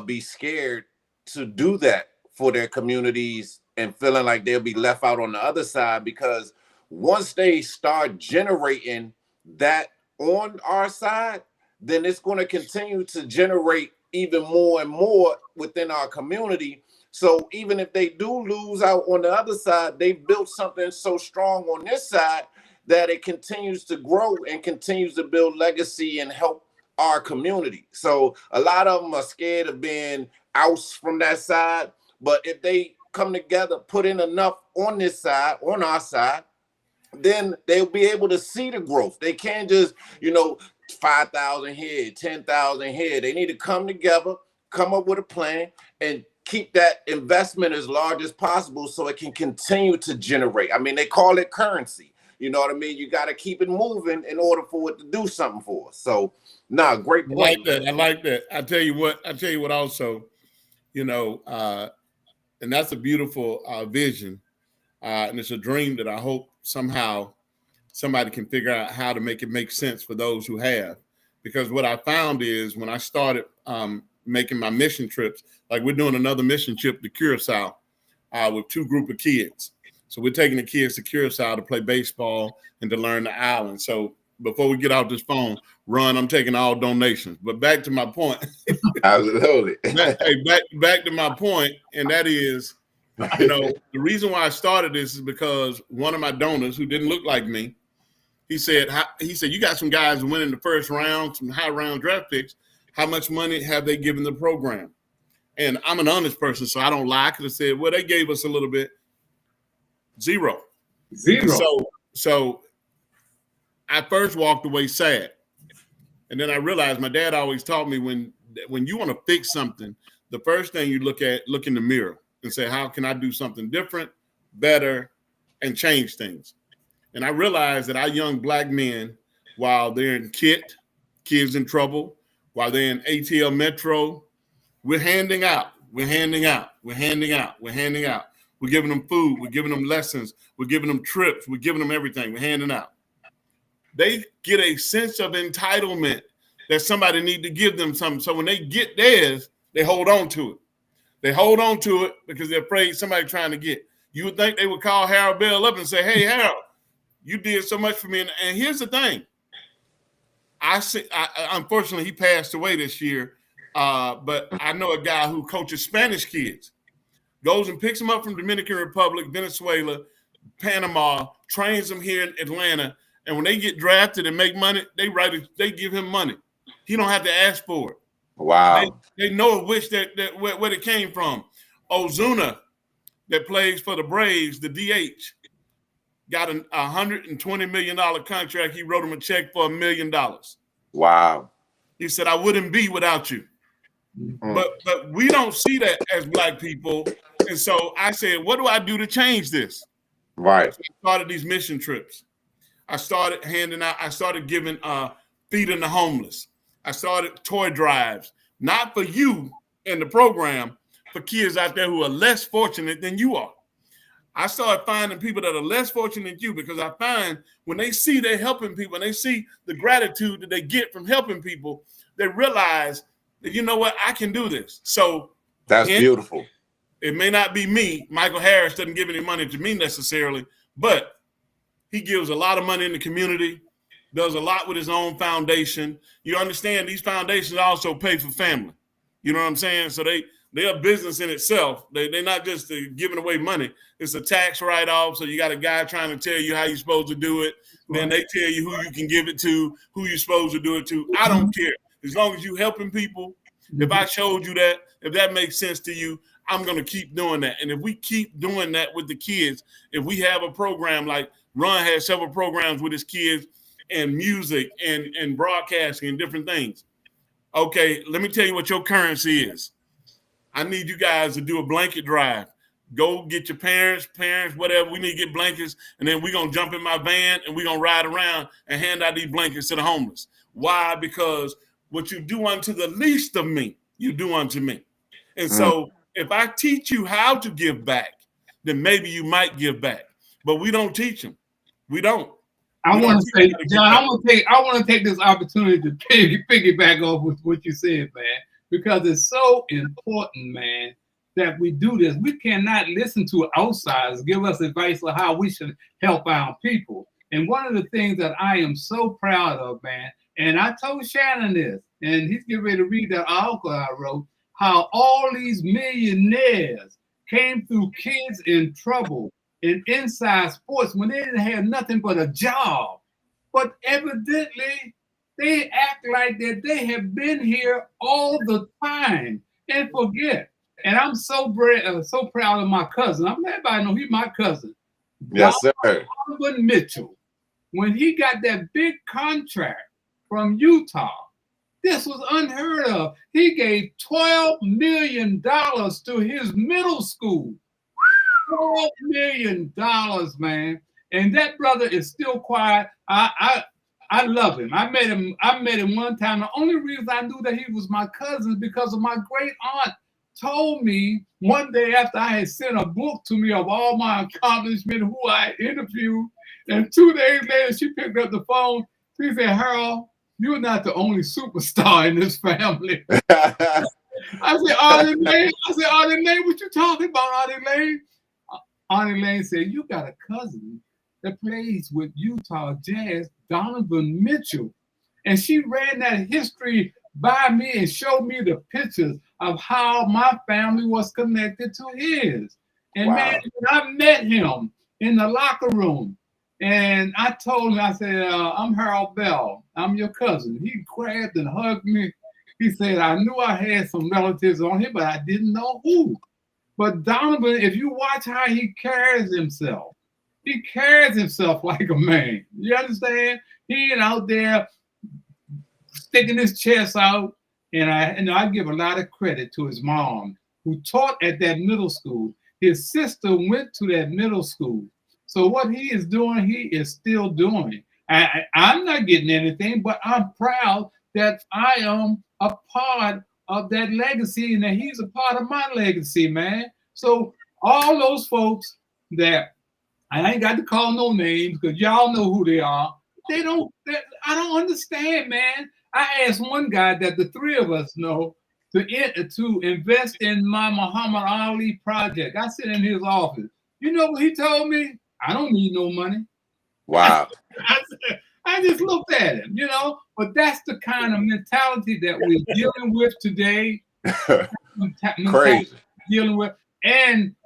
be scared to do that for their communities and feeling like they'll be left out on the other side, because once they start generating that on our side, then it's going to continue to generate even more and more within our community. So even if they do lose out on the other side, they've built something so strong on this side that it continues to grow and continues to build legacy and help our community. So a lot of them are scared of being ousted from that side, but if they come together, put in enough on this side, on our side, then they'll be able to see the growth. They can't just, 5,000 here, 10,000 here. They need to come together, come up with a plan, and keep that investment as large as possible so it can continue to generate. I mean, they call it currency. You know what I mean? You got to keep it moving in order for it to do something for us. So, great point. I like that. I tell you what also, and that's a beautiful vision. And it's a dream that I hope somehow somebody can figure out how to make it make sense for those who have. Because what I found is when I started making my mission trips, like we're doing another mission trip to Curacao with two group of kids. So we're taking the kids to Curacao to play baseball and to learn the island. So before we get off this phone, Ron, I'm taking all donations. But back to my point. Absolutely. back to my point, and that is, you know, the reason why I started this is because one of my donors who didn't look like me, he said, you got some guys winning the first round, some high round draft picks. How much money have they given the program? And I'm an honest person, so I don't lie. I could have said, well, they gave us a little bit. Zero. So I first walked away sad. And then I realized my dad always taught me when you want to fix something, the first thing you look in the mirror and say, how can I do something different, better, and change things? And I realized that our young black men, while they're in KIT, Kids in Trouble, while they're in ATL Metro, we're handing out. We're giving them food. We're giving them lessons. We're giving them trips. We're giving them everything. We're handing out. They get a sense of entitlement that somebody need to give them something. So when they get theirs, they hold on to it. They hold on to it because they're afraid somebody trying to get. You would think they would call Harold Bell up and say, hey, Harold, you did so much for me. And here's the thing. Unfortunately, he passed away this year. But I know a guy who coaches Spanish kids, goes and picks them up from Dominican Republic, Venezuela, Panama, trains them here in Atlanta. And when they get drafted and make money, they give him money. He don't have to ask for it. Wow. They know where it came from. Ozuna, that plays for the Braves, the DH, got a $120 million contract. He wrote him a check for $1 million. Wow. He said, I wouldn't be without you. But we don't see that as black people. And so I said, what do I do to change this? Right. So I started these mission trips. I started handing out, I started giving feeding the homeless. I started toy drives, not for you in the program, for kids out there who are less fortunate than you are. I started finding people that are less fortunate than you, because I find when they see they're helping people and they see the gratitude that they get from helping people, they realize that, you know what, I can do this. So that's beautiful. It may not be me. Michael Harris doesn't give any money to me necessarily, but he gives a lot of money in the community, does a lot with his own foundation. You understand, these foundations also pay for family. You know what I'm saying? So they're a business in itself. They're not just giving away money. It's a tax write-off. So you got a guy trying to tell you how you're supposed to do it. Then they tell you who you can give it to, who you're supposed to do it to. I don't care. As long as you're helping people, if I showed you that, if that makes sense to you, I'm going to keep doing that. And if we keep doing that with the kids, if we have a program like Ron has several programs with his kids and music and broadcasting and different things. Okay, let me tell you what your currency is. I need you guys to do a blanket drive. Go get your parents, whatever. We need to get blankets, and then we're going to jump in my van, and we're going to ride around and hand out these blankets to the homeless. Why? Because what you do unto the least of me, you do unto me. And so if I teach you how to give back, then maybe you might give back. But we don't teach them. We don't. I want to say, John, I want to take this opportunity to piggyback off with what you said, man, because it's so important, man, that we do this. We cannot listen to outsiders give us advice on how we should help our people. And one of the things that I am so proud of, man, and I told Shannon this, and he's getting ready to read that article I wrote, how all these millionaires came through Kids in Trouble in Inside Sports when they didn't have nothing but a job. But evidently, they act like that they have been here all the time and forget. And I'm so proud of my cousin. Everybody know he's my cousin. Yes, sir. Donovan Mitchell, when he got that big contract from Utah, this was unheard of. He gave $12 million to his middle school. $12 million, man. And that brother is still quiet. I love him. I met him one time. The only reason I knew that he was my cousin is because of my great aunt told me one day after I had sent a book to me of all my accomplishments, who I interviewed, and 2 days later she picked up the phone. She said, Harold, you're not the only superstar in this family. I said, Artie Lane, what you talking about, Artie Lane? Artie Lane said, you got a cousin that plays with Utah Jazz, Donovan Mitchell. And she ran that history by me and showed me the pictures of how my family was connected to his. And Wow. man, I met him in the locker room. And I told him, I said, I'm Harold Bell. I'm your cousin. He grabbed and hugged me. He said, I knew I had some relatives on here, but I didn't know who. But Donovan, if you watch how he carries himself like a man. You understand? He ain't out there sticking his chest out. And I give a lot of credit to his mom, who taught at that middle school. His sister went to that middle school. So what he is doing, he is still doing. I'm not getting anything, but I'm proud that I am a part of that legacy and that he's a part of my legacy, man. So all those folks that, I ain't got to call no names because y'all know who they are. I don't understand, man. I asked one guy that the three of us know to invest in my Muhammad Ali project. I sit in his office. You know what he told me? I don't need no money. Wow. I just looked at him, you know, but that's the kind of mentality that we're dealing with today. Crazy. Dealing with. And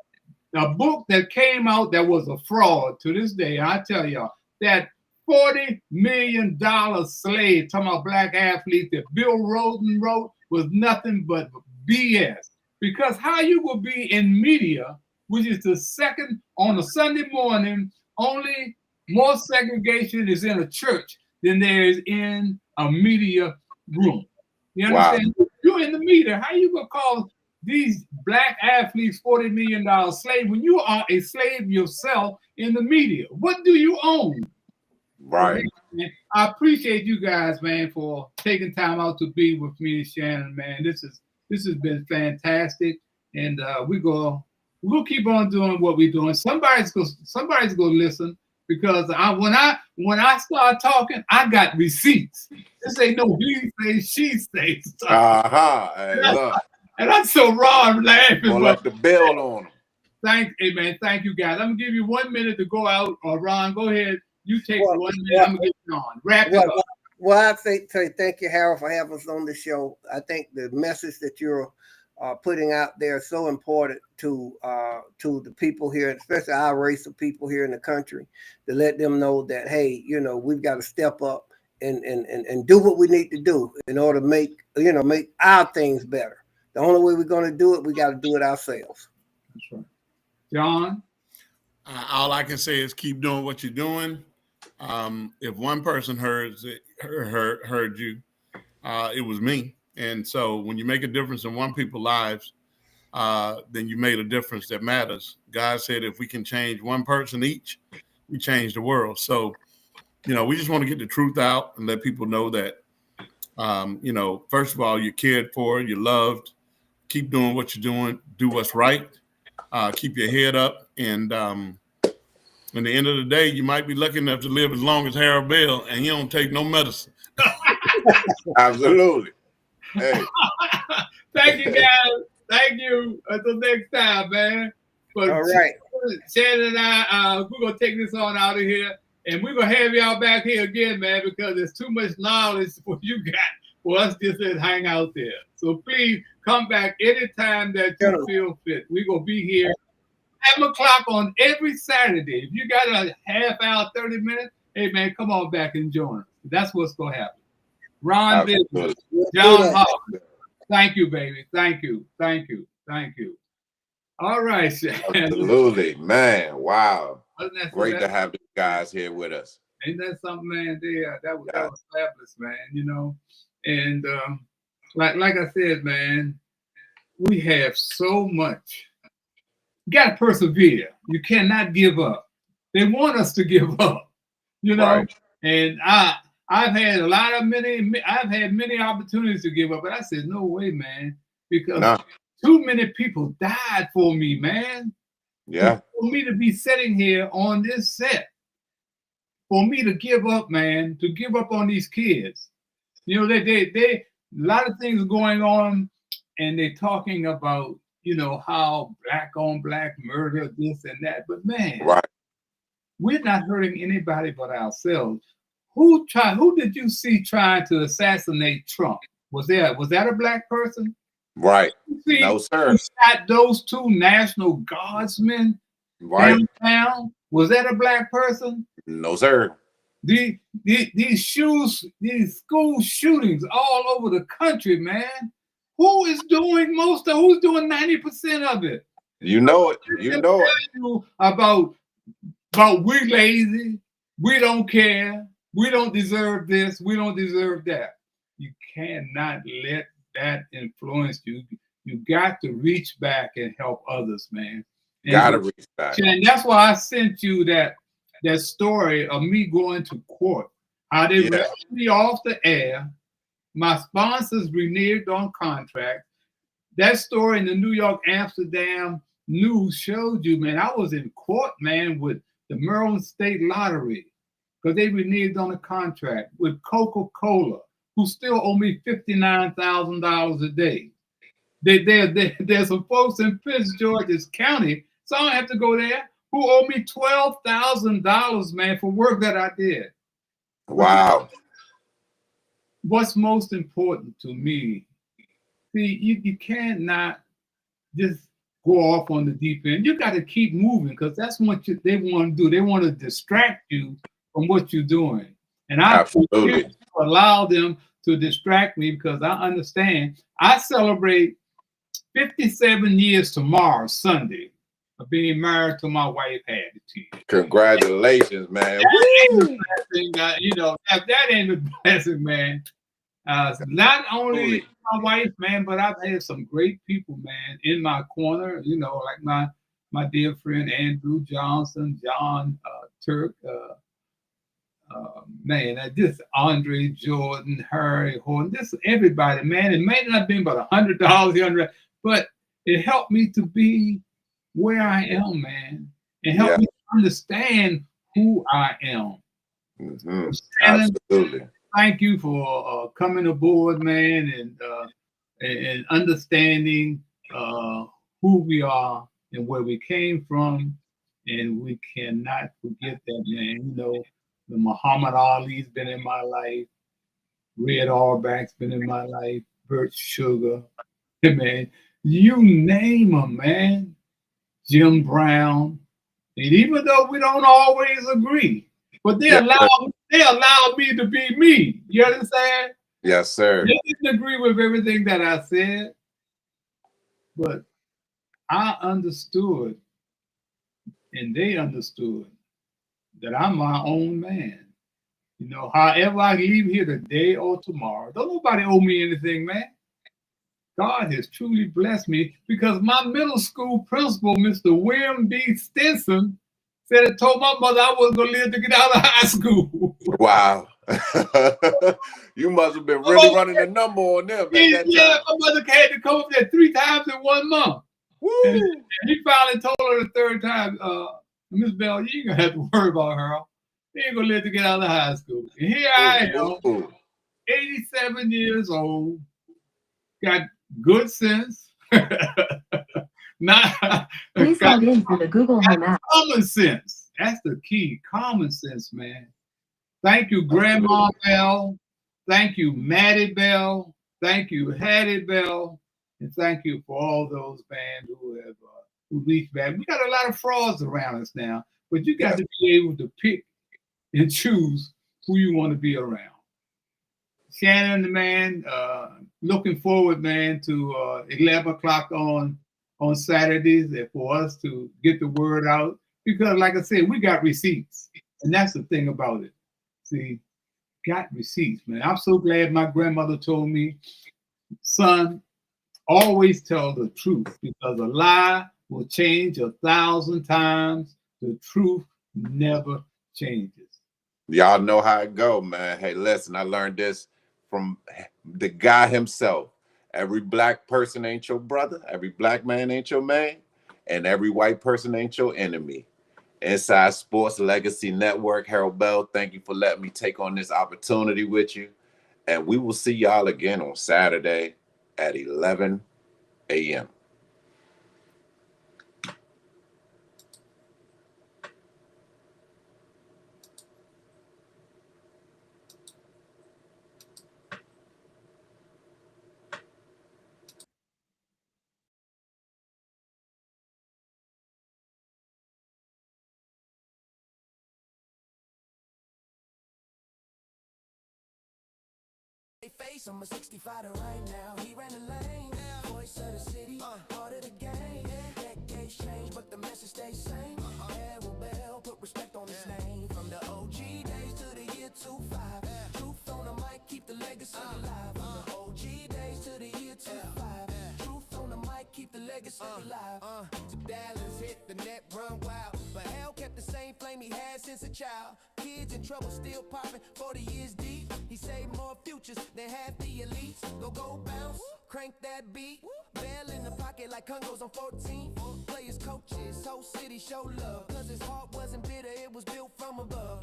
a book that came out that was a fraud to this day, I tell y'all, that $40 million slave, talking about black athletes that Bill Roden wrote, was nothing but BS. Because how you will be in media, which is the second on a Sunday morning, only more segregation is in a church than there is in a media room. You understand? Wow. You're in the media. How you gonna call these black athletes $40 million slave when you are a slave yourself in the media? What do you own? Right. I appreciate you guys, man, for taking time out to be with me and Shannon, man. This has been fantastic, and we'll keep on doing what we're doing. Somebody's gonna listen, because when I start talking, I got receipts. This ain't no he say, she say stuff. And I'm so raw, I'm laughing. More like the bell on them. Thank you guys. I'm gonna give you 1 minute to go out, or Ron, go ahead. You take 1 minute. I'm gonna get you on. Wrap it up. Well, I say thank you, Harold, for having us on the show. I think the message that you're putting out there is so important to the people here, especially our race of people here in the country, to let them know that, hey, you know, we've got to step up and do what we need to do in order to make our things better. The only way we're going to do it, we got to do it ourselves. That's right. John? All I can say is keep doing what you're doing. If one person heard you, it was me. And so when you make a difference in one people's lives, then you made a difference that matters. God said if we can change one person each, we change the world. So, you know, we just want to get the truth out and let people know that, you know, first of all, you're cared for, you're loved. Keep doing what you're doing. Do what's right. Keep your head up. And at the end of the day, you might be lucky enough to live as long as Harold Bell, and he don't take no medicine. Absolutely. Hey. Thank you, guys. Thank you. Until next time, man. But all right. Shannon and I, we're going to take this on out of here. And we're going to have y'all back here again, man, because there's too much knowledge for you got for us just to hang out there. So please come back anytime that you feel fit. We're going to be here 7 o'clock on every Saturday. If you got a half hour, 30 minutes, hey, man, come on back and join us. That's what's going to happen. Ron Bivins, John Hollins. Thank you, baby. Thank you. Thank you. Thank you. All right, Shannon. Absolutely, man. Wow. Great to have you guys here with us. Ain't that something, man? That was fabulous, man. You know, and like I said, man, we have so much. You got to persevere. You cannot give up. They want us to give up, you know. Right. And I've had many opportunities to give up, but I said, no way, man, because too many people died for me, man. Yeah. For me to be sitting here on this set, for me to give up, man, to give up on these kids. You know, they a lot of things going on, and they're talking about, you know, how black on black murder, this and that. But man, right. we're not hurting anybody but ourselves. Who did you see trying to assassinate Trump? Was that a black person? Right. See, No, sir. who shot those two National Guardsmen Right. downtown? Was that a black person? No, sir. These school shootings all over the country, man. Who's doing 90% of it? You know it. You know it. About we lazy, we don't care, we don't deserve this, we don't deserve that. You cannot let that influence you. You got to reach back and help others, man. Gotta reach back. And that's why I sent you that story of me going to court. How they let me off the air. My sponsors reneged on contract. That story in the New York Amsterdam News showed you, man, I was in court, man, with the Maryland State Lottery because they reneged on a contract with Coca-Cola, who still owe me $59,000 a day. There's some folks in Prince George's County, so I don't have to go there, who owe me $12,000, man, for work that I did. Wow. What's most important to me, see, you cannot just go off on the deep end. You got to keep moving because that's what they want to do. They want to distract you from what you're doing. And I allow them to distract me because I understand. I celebrate 57 years tomorrow, Sunday, of being married to my wife, Hattie. Congratulations, man. That ain't the blessing, that ain't the blessing, man. Not only my wife, man, but I've had some great people, man, in my corner, like my dear friend Andrew Johnson, John Turk, man, just Andre Jordan, Harry Horton, just everybody, man. It may not have been but $100, but it helped me to be where I am, man, and helped me understand who I am. Mm-hmm. Absolutely. Thank you for coming aboard, man, and understanding who we are and where we came from. And we cannot forget that, man. The Muhammad Ali's been in my life. Red Auerbach's been in my life. Bert Sugar. Man, you name them, man. Jim Brown. And even though we don't always agree, but they allow me to be me. You understand? Yes, sir. They didn't agree with everything that I said, but I understood, and they understood that I'm my own man. However I leave here today or tomorrow, don't nobody owe me anything, man. God has truly blessed me because my middle school principal, Mr. William B. Stinson, said it told my mother I wasn't going to live to get out of high school. Wow. You must have been really running the number on them. My mother had to come up there 3 times in 1 month. Woo. And he finally told her the 3rd time, Miss Bell, you ain't going to have to worry about her. She ain't going to live to get out of high school. And here I am, 87 years old, got good sense. Please log in to the Google Home app. Common sense. That's the key. Common sense, man. Thank you, Grandma Bell. Thank you, Maddie Bell. Thank you, Hattie Bell. And thank you for all those, man, who reached back. We got a lot of frauds around us now, but you got to be able to pick and choose who you want to be around. Shannon, man, looking forward, man, to 11 o'clock on Saturdays for us to get the word out. Because, like I said, we got receipts. And that's the thing about it. See, got receipts, man. I'm so glad my grandmother told me, son, always tell the truth because a lie will change 1,000 times. The truth never changes. Y'all know how it go, man. Hey, listen, I learned this from the guy himself. Every black person ain't your brother. Every black man ain't your man. And every white person ain't your enemy. Inside Sports Legacy Network, Harold Bell, thank you for letting me take on this opportunity with you. And we will see y'all again on Saturday at 11 a.m. they face. I'm a 65 right now, he ran the lane. Voice of the city, part of the game. Decades change, but the message stays same. Harold Bell, put respect on his name. From the OG days to the year 25. Truth on the mic, keep the legacy alive. From the OG days to the year 25. Truth on the mic, keep the legacy alive. To Dallas, hit the net, run wild. But hell kept the same flame he had since a child. Kids in trouble, still popping 40 years deep. He saved more futures than half the elites. Go bounce, crank that beat. Bell in the pocket like Congos on 14. Players, coaches, whole city show love. Cause his heart wasn't bitter, it was built from above.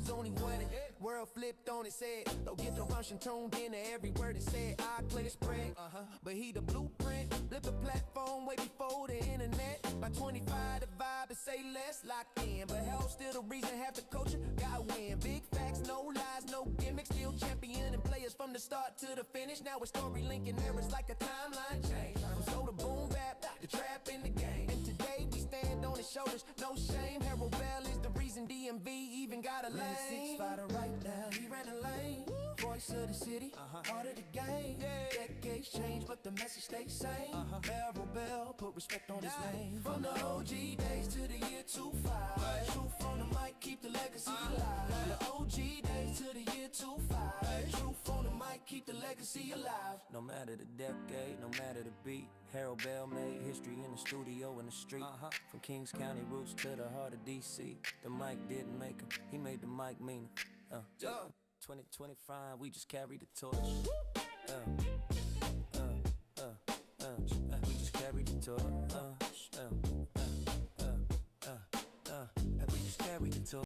Zoni won it, world flipped on its head. Don't get the Russian tuned into every word it said. I click spread, but he the blueprint. Flip the platform way before the internet. By 25 the vibe and say less locked in. But hell still the reason half the culture got win. Big facts, no lies, no gimmicks. Still champion and players from the start to the finish. Now it's story linking errors like a timeline change. From soul to boom bap, the trap in the game. And today we stand on his shoulders, no shame. Harold Bell is the reason DMV even got a lane. 6'5" right now, he ran a lane. Voice of the city, part of the game. Decades change, but the message stays same. Harold Bell, put respect on his name. From the OG days to the year 25. Truth on the mic, keep the legacy alive. From the OG days to the year 25. Truth on the mic, keep the legacy alive. No matter the decade, no matter the beat, Harold Bell made history in the studio and the street. From Kings County roots to the heart of DC. The mic didn't make him, he made the mic mean 2025, we just carry the torch. We just carry the torch. We just carry the torch.